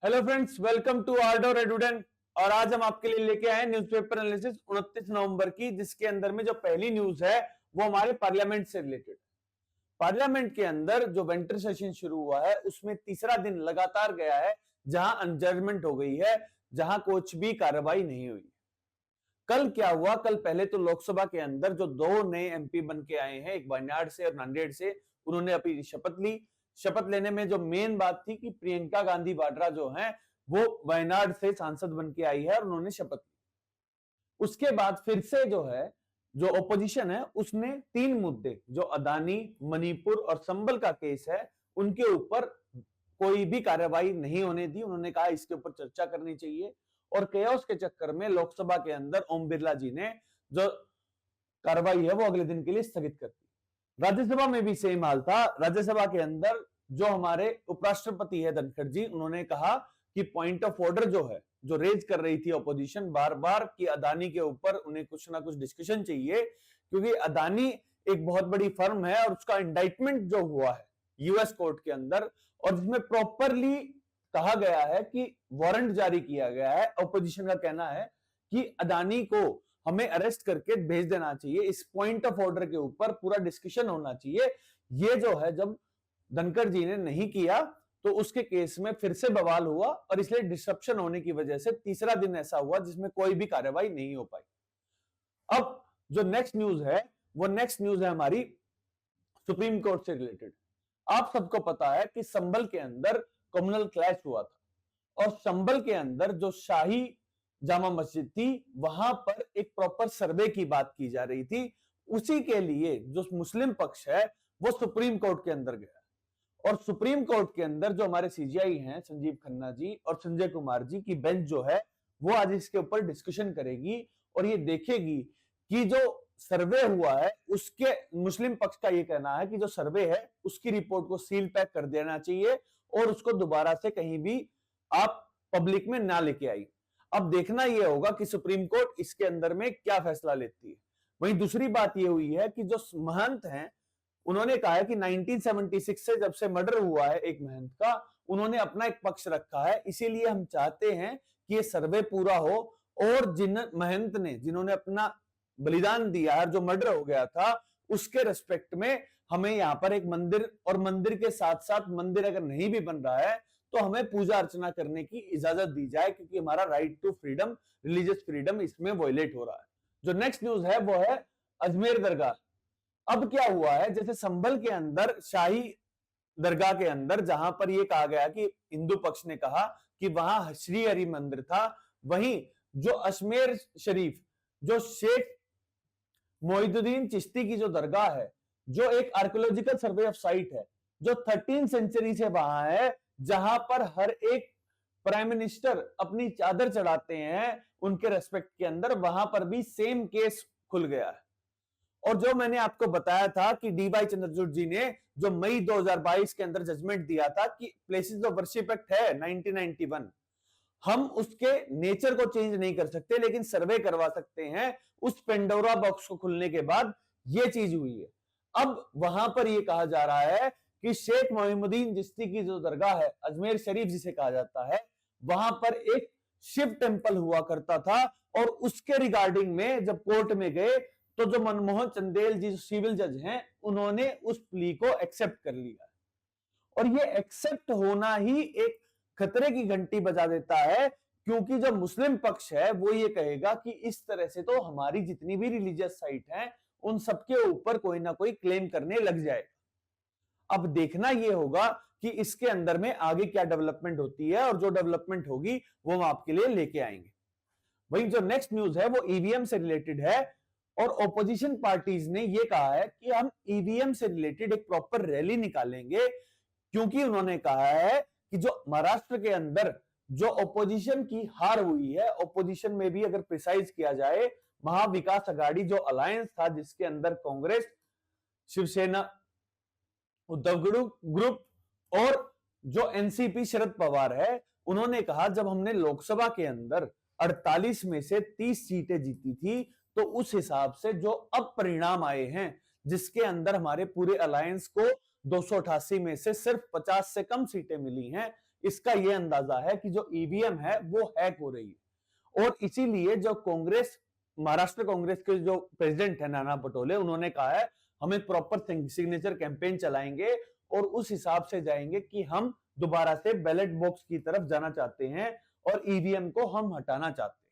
Hello friends, welcome to आर्डोर एडुडेन। और आज हम आपके लिए लेके आए न्यूज़पेपर एनालिसिस 29 नवंबर की, जिसके अंदर में जो पहली न्यूज है वो हमारे पार्लियामेंट से रिलेटेड। पार्लियामेंट के अंदर जो विंटर सेशन शुरू हुआ है उसमें तीसरा दिन लगातार गया है जहां अनजर्मेंट हो गई है, जहां कुछ भी कार्रवाई नहीं हुई। कल क्या हुआ? कल पहले तो लोकसभा के अंदर जो दो नए एमपी बन के आए हैं, एक वायनाड से और नांदेड़ से, उन्होंने अपनी शपथ ली। शपथ लेने में जो मेन बात थी कि प्रियंका गांधी वाड्रा जो है वो वायनाड से सांसद बन के आई है और उन्होंने शपथ ली। उसके बाद फिर से जो है, जो ओपोजिशन है उसने तीन मुद्दे, जो अदानी, मणिपुर और संबल का केस है, उनके ऊपर कोई भी कार्रवाई नहीं होने दी। उन्होंने कहा इसके ऊपर चर्चा करनी चाहिए। और केओस के चक्कर में लोकसभा के अंदर ओम बिरला जी ने जो कार्रवाई है वो अगले दिन के लिए स्थगित कर दी। राज्यसभा में भी सेम हाल था। राज्यसभा के अंदर जो हमारे उपराष्ट्रपति है धनखड़ जी, उन्होंने कहा कि पॉइंट ऑफ ऑर्डर जो है, जो रेज कर रही थी ऑपोजिशन बार बार कि अदानी के ऊपर उन्हें कुछ ना कुछ डिस्कशन चाहिए, क्योंकि अदानी एक बहुत बड़ी फर्म है और उसका इंडाइटमेंट जो हुआ है यूएस कोर्ट के अंदर, और जिसमें प्रॉपरली कहा गया है कि वारंट जारी किया गया है। ऑपोजिशन का कहना है कि अदानी को हमें अरेस्ट करके भेज देना चाहिए, इस पॉइंट ऑफ ऑर्डर के ऊपर पूरा डिस्कशन होना चाहिए। ये जो है, जब धनखड़ जी ने नहीं किया तो उसके केस में फिर से बवाल हुआ और इसलिए डिसरप्शन होने की वजह से तीसरा दिन ऐसा हुआ जिसमें कोई भी कार्रवाई नहीं हो पाई। अब जो नेक्स्ट न्यूज है वो नेक्स्ट न्यूज है हमारी सुप्रीम कोर्ट से रिलेटेड। आप सबको पता है कि संभल के अंदर कम्युनल क्लैश हुआ था और संभल के अंदर जो शाही जामा मस्जिद थी वहां पर एक प्रॉपर सर्वे की बात की जा रही थी। उसी के लिए जो मुस्लिम पक्ष है वो सुप्रीम कोर्ट के अंदर गया और सुप्रीम कोर्ट के अंदर जो हमारे सीजीआई हैं संजीव खन्ना जी और संजय कुमार जी की बेंच जो है वो आज इसके ऊपर डिस्कशन करेगी और ये देखेगी कि जो सर्वे हुआ है उसके, मुस्लिम पक्ष का ये कहना है कि जो सर्वे है उसकी रिपोर्ट को सील पैक कर देना चाहिए और उसको दोबारा से कहीं भी आप पब्लिक में ना लेके आई। अब देखना यह होगा कि सुप्रीम कोर्ट इसके अंदर में क्या फैसला लेती है। वहीं दूसरी बात यह हुई है कि जो महंत हैं उन्होंने कहा है कि 1976 से जब से मर्डर हुआ है एक महंत का, उन्होंने अपना एक पक्ष रखा है, इसीलिए हम चाहते हैं कि ये सर्वे पूरा हो और जिन महंत ने, जिन्होंने अपना बलिदान दिया है, जो मर्डर हो गया था, उसके रेस्पेक्ट में हमें यहाँ पर एक मंदिर, और मंदिर के साथ साथ मंदिर अगर नहीं भी बन रहा है तो हमें पूजा अर्चना करने की इजाजत दी जाए, क्योंकि हमारा right to freedom, religious freedom इसमें वायलेट हो रहा है। जो नेक्स्ट न्यूज है वो है अजमेर दरगाह। अब क्या हुआ है, जैसे संभल के अंदर शाही दरगाह के अंदर जहां पर यह कहा गया कि हिंदू पक्ष ने कहा कि वहां श्री हरि मंदिर था, वहीं जो अजमेर शरीफ, जो शेख मोइनुद्दीन चिश्ती की जो दरगाह है, जो एक आर्कियोलॉजिकल सर्वे ऑफ साइट है, जो 13 सेंचुरी से वहां है, जहां पर हर एक प्राइम मिनिस्टर अपनी चादर चढ़ाते हैं उनके रेस्पेक्ट के अंदर, वहां पर भी सेम केस खुल गया है। और जो मैंने आपको बताया था कि डी वाई चंद्रचूड़ जी ने जो मई 2022 के अंदर जजमेंट दिया था कि प्लेसेस ऑफ वर्शिप एक्ट है 1991, हम उसके नेचर को चेंज नहीं कर सकते लेकिन सर्वे करवा सकते हैं। उस पेंडोरा बॉक्स को खुलने के बाद यह चीज हुई है। अब वहां पर यह कहा जा रहा है कि शेख मोइनुद्दीन चिश्ती की जो दरगाह है, अजमेर शरीफ जिसे कहा जाता है, वहां पर एक शिव टेंपल हुआ करता था और उसके रिगार्डिंग में जब कोर्ट में गए तो जो मनमोहन चंदेल जी सिविल जज हैं, उन्होंने उस प्ली को एक्सेप्ट कर लिया और ये एक्सेप्ट होना ही एक खतरे की घंटी बजा देता है, क्योंकि जो मुस्लिम पक्ष है वो ये कहेगा कि इस तरह से तो हमारी जितनी भी रिलीजियस साइट हैं उन सबके ऊपर कोई ना कोई क्लेम करने लग जाएगा। अब देखना ये होगा कि इसके अंदर में आगे क्या डेवलपमेंट होती है और जो डेवलपमेंट होगी वो हम आपके लिए लेके आएंगे। वहीं जो नेक्स्ट न्यूज है वो ईवीएम से रिलेटेड है और ओपोजिशन पार्टीज ने यह कहा है कि हम ईवीएम से रिलेटेड एक प्रॉपर रैली निकालेंगे, क्योंकि उन्होंने कहा है कि जो महाराष्ट्र के अंदर जो ओपोजिशन की हार हुई है, ओपोजिशन में भी अगर प्रिसाइज किया जाए, महाविकास अघाड़ी जो अलायंस था जिसके अंदर कांग्रेस, शिवसेना, उद्धव ग्रुप और जो एनसीपी शरद पवार है, उन्होंने कहा जब हमने लोकसभा के अंदर 48 में से 30 सीटें जीती थी तो उस हिसाब से जो अब परिणाम आए हैं, जिसके अंदर हमारे पूरे अलायंस को 288 में से सिर्फ 50 से कम सीटें मिली हैं, इसका यह अंदाजा है कि जो ईवीएम है वो हैक हो रही है। और इसीलिए जो कांग्रेस, महाराष्ट्र कांग्रेस के जो प्रेसिडेंट है नाना पटोले, उन्होंने कहा है हम एक प्रॉपर सिग्नेचर कैंपेन चलाएंगे और उस हिसाब से जाएंगे कि हम दोबारा से बैलेट बॉक्स की तरफ जाना चाहते हैं और ईवीएम को हम हटाना चाहते हैं।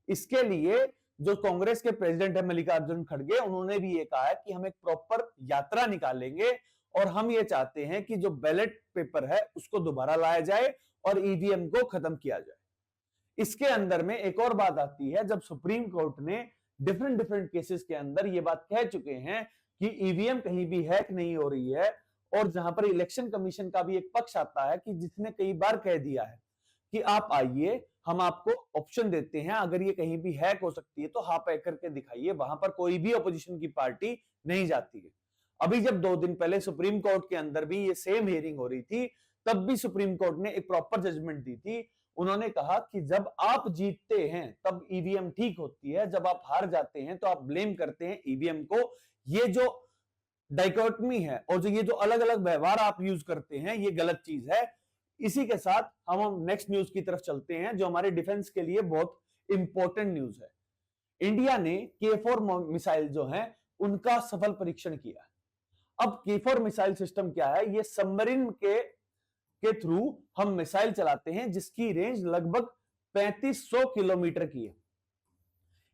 इसके लिए जो कांग्रेस के प्रेसिडेंट है मल्लिकार्जुन खड़गे, उन्होंने भी ये कहा है कि हम एक प्रॉपर यात्रा निकालेंगे और हम ये चाहते हैं कि जो बैलेट पेपर है उसको दोबारा लाया जाए और ईवीएम को खत्म किया जाए। इसके अंदर में एक और बात आती है, जब सुप्रीम कोर्ट ने डिफरेंट केसेस के अंदर ये बात कह चुके हैं कि ईवीएम कहीं भी हैक नहीं हो रही है, और जहां पर इलेक्शन कमीशन का भी एक पक्ष आता है कि जिसने कई बार कह दिया है कि आप आइए, हम आपको ऑप्शन देते हैं, अगर ये कहीं भी हैक हो सकती है तो आप हैक करके दिखाइए, वहां पर कोई भी अपोजिशन की पार्टी नहीं जाती है। अभी जब 2 दिन पहले सुप्रीम कोर्ट के अंदर भी ये सेम हियरिंग हो रही थी, तब भी सुप्रीम कोर्ट ने एक प्रॉपर जजमेंट दी थी। उन्होंने कहा कि जब आप जीतते हैं तब ईवीएम ठीक होती है, जब आप हार जाते हैं तो आप ब्लेम करते हैं ईवीएम को। ये जो डाइकोटमी है और जो ये जो अलग अलग व्यवहार आप यूज करते हैं, ये गलत चीज है। इसी के साथ हम नेक्स्ट न्यूज की तरफ चलते हैं, जो हमारे डिफेंस के लिए बहुत इंपॉर्टेंट न्यूज है। इंडिया ने K4 मिसाइल जो है उनका सफल परीक्षण किया। अब K4 मिसाइल सिस्टम क्या है? ये सबमरीन के थ्रू हम मिसाइल चलाते हैं जिसकी रेंज लगभग 3500 किलोमीटर की है।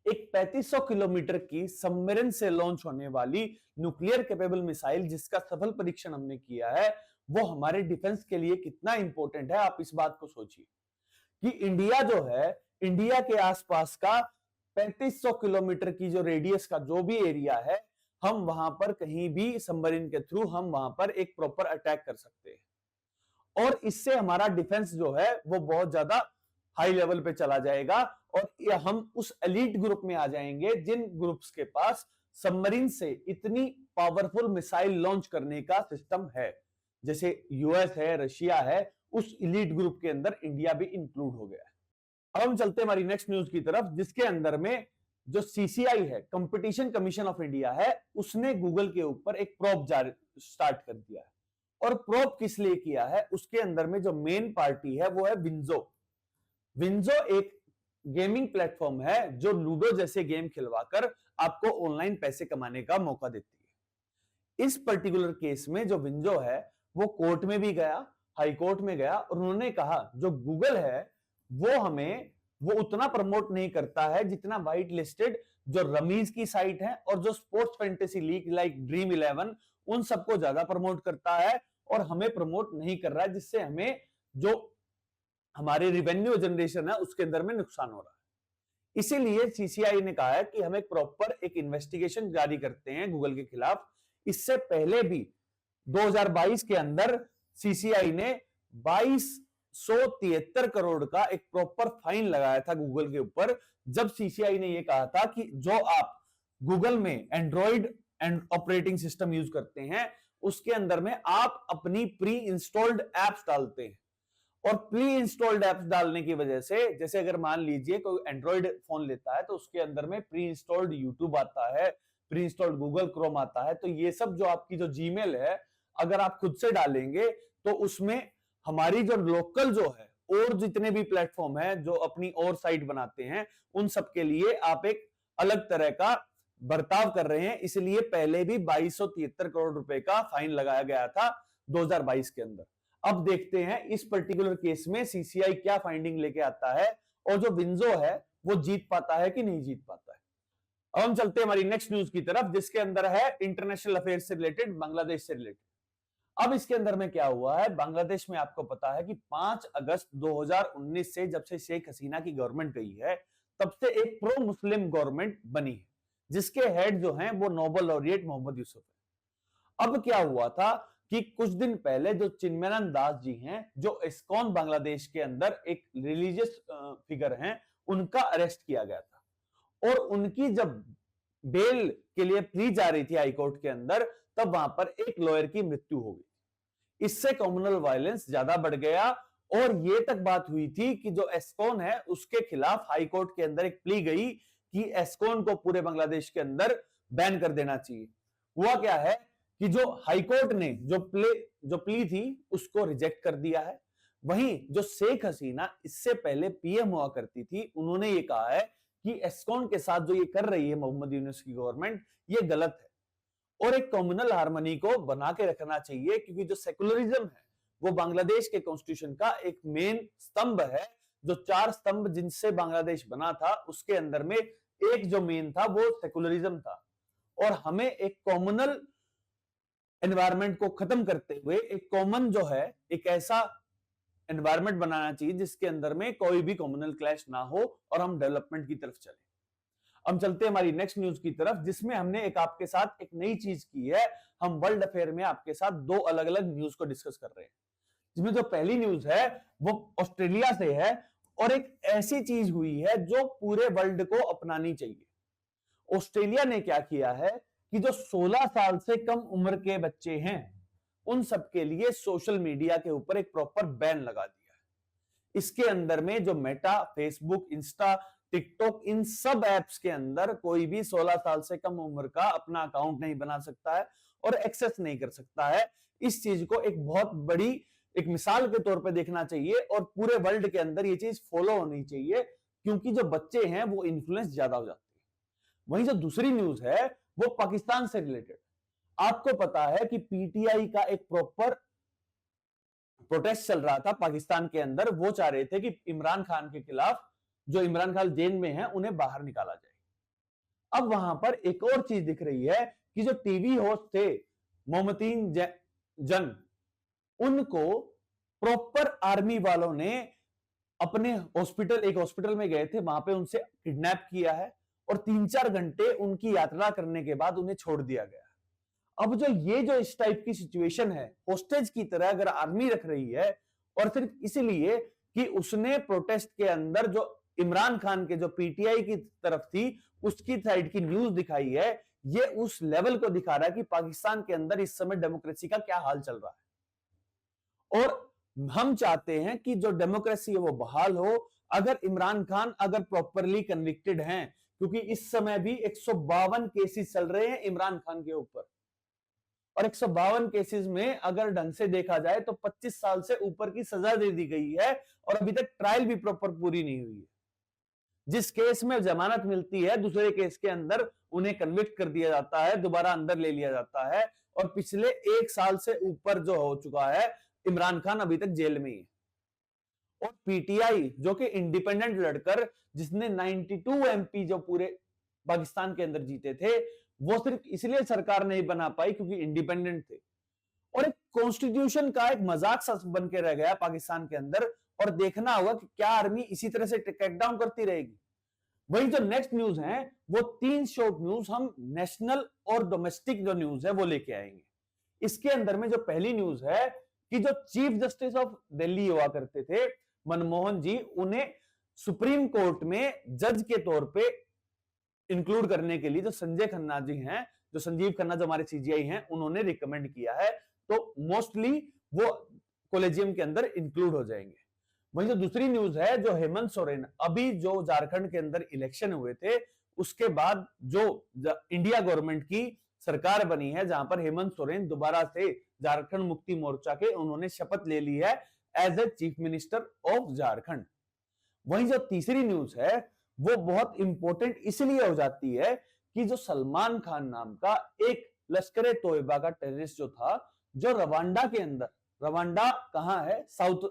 एक 3500 किलोमीटर की सबमरीन से लॉन्च होने वाली न्यूक्लियर कैपेबल मिसाइल जिसका सफल परीक्षण हमने किया है, वो हमारे डिफेंस के लिए कितना इंपॉर्टेंट है। आप इस बात को सोचिए कि इंडिया जो है, इंडिया के आसपास का 3500 किलोमीटर की जो रेडियस का जो भी एरिया है, हम वहां पर कहीं भी सबमरीन के थ्रू हम वहां पर एक प्रॉपर अटैक कर सकते हैं और इससे हमारा डिफेंस जो है वो बहुत ज्यादा हाई लेवल पे चला जाएगा और हम उस एलीट ग्रुप में आ जाएंगे जिन ग्रुप्स के पास सबमरीन से इतनी पावरफुल मिसाइल लॉन्च करने का सिस्टम है। जैसे यूएस है, रशिया है, उस एलीट ग्रुप के अंदर इंडिया भी इंक्लूड हो गया है। अब हम चलते हैं हमारी नेक्स्ट न्यूज की तरफ, जिसके अंदर में जो सीसीआई है, कंपटीशन कमीशन ऑफ इंडिया है, उसने गूगल के ऊपर एक प्रोब स्टार्ट कर दिया है। और प्रोब किस लिए किया है? उसके अंदर में जो मेन पार्टी है वो है विंजो। विंजो एक गेमिंग प्लेटफॉर्म है जो लूडो जैसे गेम खिलवाकर आपको ऑनलाइन पैसे कमाने का मौका देती है। इस पर्टिकुलर केस में जो विंजो है वो कोर्ट में भी गया, हाई कोर्ट में गया, और उन्होंने कहा जो गूगल है वो उतना प्रमोट नहीं करता है जितना व्हाइट लिस्टेड जो रमीज की साइट है और जो sports fantasy league like dream 11 उन सबको ज्यादा प्रमोट करता है और हमें प्रमोट नहीं कर रहा है, जिससे हमें जो हमारे रिवेन्यू जनरेशन है उसके अंदर में नुकसान हो रहा है। इसीलिए सीसीआई ने कहा है कि हम एक प्रॉपर एक इन्वेस्टिगेशन जारी करते हैं गूगल के खिलाफ। इससे पहले भी 2022 के अंदर सीसीआई ने 2273 करोड़ का एक प्रॉपर फाइन लगाया था गूगल के ऊपर, जब सीसीआई ने यह कहा था कि जो आप गूगल में एंड्रॉइड ऑपरेटिंग सिस्टम यूज करते हैं उसके अंदर में आप अपनी प्री इंस्टॉल्ड एप्स डालते हैं, और प्री इंस्टॉल्ड एप्स डालने की वजह से, जैसे अगर मान लीजिए कोई एंड्रॉइड फोन लेता है तो उसके अंदर में प्री इंस्टॉल्ड यूट्यूब आता है, प्री इंस्टॉल्ड गूगल क्रोम आता है, तो ये सब जो आपकी जो जीमेल है अगर आप खुद से डालेंगे तो उसमें हमारी जो लोकल जो है और जितने भी प्लेटफॉर्म है जो अपनी और साइट बनाते हैं उन सब के लिए आप एक अलग तरह का बर्ताव कर रहे हैं। इसलिए पहले भी 2273 करोड़ रुपए का फाइन लगाया गया था 2022 के अंदर। अब देखते हैं इस पर्टिकुलर केस में सीसीआई क्या फाइंडिंग लेके आता है और जो विंजो है वो जीत पाता है कि नहीं जीत पाता है। अब हम चलते हैं हमारी नेक्स्ट न्यूज की तरफ, जिसके अंदर है इंटरनेशनल अफेयर्स से रिलेटेड, बांग्लादेश से रिलेटेड। अब इसके अंदर में क्या हुआ है, बांग्लादेश में आपको पता है कि 5 अगस्त 2019 से जब से शेख हसीना की गवर्नमेंट गई है तब से एक प्रो मुस्लिम गवर्नमेंट बनी है, जिसके हेड जो हैं वो नोबेल लॉरिएट मोहम्मद यूसुफ है। अब क्या हुआ था कि कुछ दिन पहले जो चिन्मयानंद दास जी हैं, जो इस्कॉन बांग्लादेश के अंदर एक रिलीजियस फिगर हैं, उनका अरेस्ट किया गया था और उनकी जब बेल के लिए प्ली जा रही थी हाईकोर्ट के अंदर, तब वहां पर एक लॉयर की मृत्यु हो गई। इससे कम्युनल वायलेंस ज्यादा बढ़ गया और ये तक बात हुई थी कि जो एस्कॉन है उसके खिलाफ हाईकोर्ट के अंदर एक प्ली गई कि एस्कॉन को पूरे बांग्लादेश के अंदर बैन कर देना चाहिए। हुआ क्या है कि जो हाईकोर्ट ने जो प्ली थी उसको रिजेक्ट कर दिया है। वहीं जो शेख हसीना इससे पहले पीएम हुआ करती थी, उन्होंने ये कहा है कि एस्कॉन के साथ जो ये कर रही है मोहम्मद यूनूस की गवर्नमेंट, ये गलत है और एक कम्युनल हार्मनी को बना के रखना चाहिए, क्योंकि जो सेकुलरिज्म है वो बांग्लादेश के कॉन्स्टिट्यूशन का एक मेन स्तंभ है। जो 4 स्तंभ जिनसे बांग्लादेश बना था, उसके अंदर में एक जो मेन था वो सेकुलरिज्म था। और हमें एक कॉमनल एनवायरनमेंट को खत्म करते हुए एक कॉमन जो है एक ऐसा एनवायरनमेंट बनाना चाहिए जिसके अंदर में कोई भी कम्युनल क्लैश ना हो और हम डेवलपमेंट की तरफ चले। हम चलते हैं हमारी नेक्स्ट न्यूज की तरफ, जिसमें हमने एक आपके साथ एक नई चीज की है। हम वर्ल्ड अफेयर में आपके साथ 2 अलग अलग न्यूज को डिस्कस कर रहे हैं, जिसमें जो पहली न्यूज है वो ऑस्ट्रेलिया से है और एक ऐसी चीज हुई है जो पूरे वर्ल्ड को अपनानी चाहिए। ऑस्ट्रेलिया ने क्या किया है कि जो 16 साल से कम उम्र के बच्चे हैं उन सबके लिए सोशल मीडिया के ऊपर एक प्रॉपर बैन लगा दिया है। इसके अंदर में जो मेटा, फेसबुक, इंस्टा, टिकटॉक, इन सब एप्स के अंदर कोई भी 16 साल से कम उम्र का अपना अकाउंट नहीं बना सकता है और एक्सेस नहीं कर सकता है। इस चीज को एक बहुत बड़ी एक मिसाल के तौर पे देखना चाहिए और पूरे वर्ल्ड के अंदर ये चीज फॉलो होनी चाहिए, क्योंकि जो बच्चे हैं वो इन्फ्लुएंस ज्यादा हो जाते हैं। वहीं जो दूसरी न्यूज है वो पाकिस्तान से रिलेटेड। आपको पता है कि पीटीआई का एक प्रॉपर प्रोटेस्ट चल रहा था पाकिस्तान के अंदर। वो चाह रहे थे कि इमरान खान के खिलाफ, जो इमरान खान जेल में है, उन्हें बाहर निकाला जाए। अब वहां पर एक और चीज दिख रही है कि जो टीवी होस्ट थे मोहम्मदीन जंग, उनको प्रॉपर आर्मी वालों ने अपने एक हॉस्पिटल में गए थे, वहां पे उनसे किडनैप किया है और 3-4 घंटे उनकी यात्रा करने के बाद उन्हें छोड़ दिया गया। अब जो इस टाइप की सिचुएशन है, होस्टेज की तरह अगर आर्मी रख रही है और सिर्फ इसलिए कि उसने प्रोटेस्ट के अंदर जो इमरान खान के जो पीटीआई की तरफ थी उसकी साइड की न्यूज दिखाई है, ये उस लेवल को दिखा रहा है कि पाकिस्तान के अंदर इस समय डेमोक्रेसी का क्या हाल चल रहा है। और हम चाहते हैं कि जो डेमोक्रेसी है वो बहाल हो। अगर इमरान खान अगर प्रॉपरली कन्विक्टेड हैं, क्योंकि इस समय भी 152 केसेस चल रहे हैं इमरान खान के ऊपर, और 152 केसेस में अगर ढंग से देखा जाए तो 25 साल से ऊपर की सजा दे दी गई है और अभी तक ट्रायल भी प्रॉपर पूरी नहीं हुई है। जिस केस में जमानत मिलती है, दूसरे केस के अंदर उन्हें कन्विक्ट कर दिया जाता है, दोबारा अंदर ले लिया जाता है। और पिछले 1 साल से ऊपर जो हो चुका है, इमरान खान अभी तक जेल में ही है। और पीटीआई जो कि इंडिपेंडेंट लड़कर, जिसने 92 एमपी जो पूरे पाकिस्तान के अंदर जीते थे, वो सिर्फ इसलिए सरकार नहीं बना पाई क्योंकि इंडिपेंडेंट थे। और एक कॉन्स्टिट्यूशन का एक मजाक सा बन के रह गया पाकिस्तान के अंदर। और देखना होगा कि क्या आर्मी इसी तरह से क्रैकडाउन करती रहेगी। वही जो नेक्स्ट न्यूज है वो 3 शॉर्ट न्यूज हम नेशनल और डोमेस्टिक जो न्यूज है वो लेके आएंगे। इसके अंदर में जो पहली न्यूज है कि जो चीफ जस्टिस ऑफ दिल्ली हुआ करते थे मनमोहन जी, उन्हें सुप्रीम कोर्ट में जज के तौर पे इंक्लूड करने के लिए जो संजय खन्ना जी हैं, जो संजीव खन्ना जो हमारे सीजीआई हैं, उन्होंने रिकमेंड किया है। तो मोस्टली वो कॉलेजियम के अंदर इंक्लूड हो जाएंगे। वहीं जो दूसरी न्यूज है, जो हेमंत सोरेन, अभी जो झारखंड के अंदर इलेक्शन हुए थे उसके बाद जो इंडिया गवर्नमेंट की सरकार बनी है, जहां पर हेमंत सोरेन दोबारा से झारखंड मुक्ति मोर्चा के उन्होंने शपथ ले ली है as a chief minister of Jharkhand. वहीं जो तीसरी न्यूज है वो बहुत इंपॉर्टेंट इसलिए हो जाती है कि जो सलमान खान नाम का एक लश्कर ए तोयबा का टेररिस्ट जो था, जो रवांडा के अंदर, रवांडा कहां है, साउथ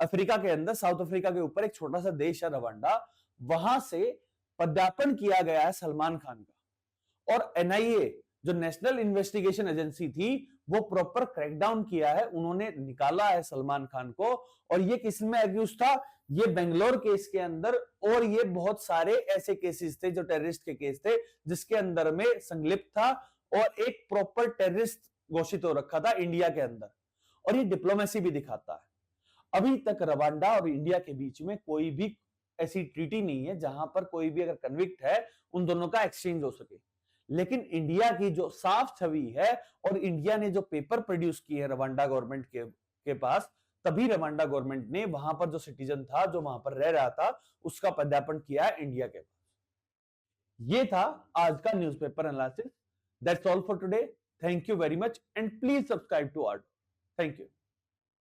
अफ्रीका के अंदर, साउथ अफ्रीका के ऊपर एक छोटा सा देश है रवांडा, वहां से पदार्पण किया गया है सलमान खान का। और एनआईए जो नेशनल इन्वेस्टिगेशन एजेंसी थी वो प्रॉपर क्रैकडाउन किया है, उन्होंने निकाला है सलमान खान को। और ये किस में एक्यूज था, ये बेंगलोर केस के अंदर, और ये बहुत सारे ऐसे केसेस थे जो टेररिस्ट के केस थे जिसके अंदर में संलिप्त था और एक प्रॉपर टेररिस्ट घोषित हो रखा था इंडिया के अंदर। और ये डिप्लोमेसी भी दिखाता है। अभी तक रवांडा और इंडिया के बीच में कोई भी ऐसी ट्रीटी नहीं है जहां पर कोई भी अगर कन्विक्ट है उन दोनों का एक्सचेंज हो सके। लेकिन इंडिया की जो साफ छवि है और इंडिया ने जो पेपर प्रोड्यूस किए हैं रवांडा गवर्नमेंट के पास, तभी रवांडा गवर्नमेंट ने वहां पर जो सिटीजन था, जो वहां पर रह रहा था, उसका पदार्पण किया इंडिया के पास। ये था आज का newspaper analysis. That's all for today. Thank you very much and please subscribe to art. Thank you.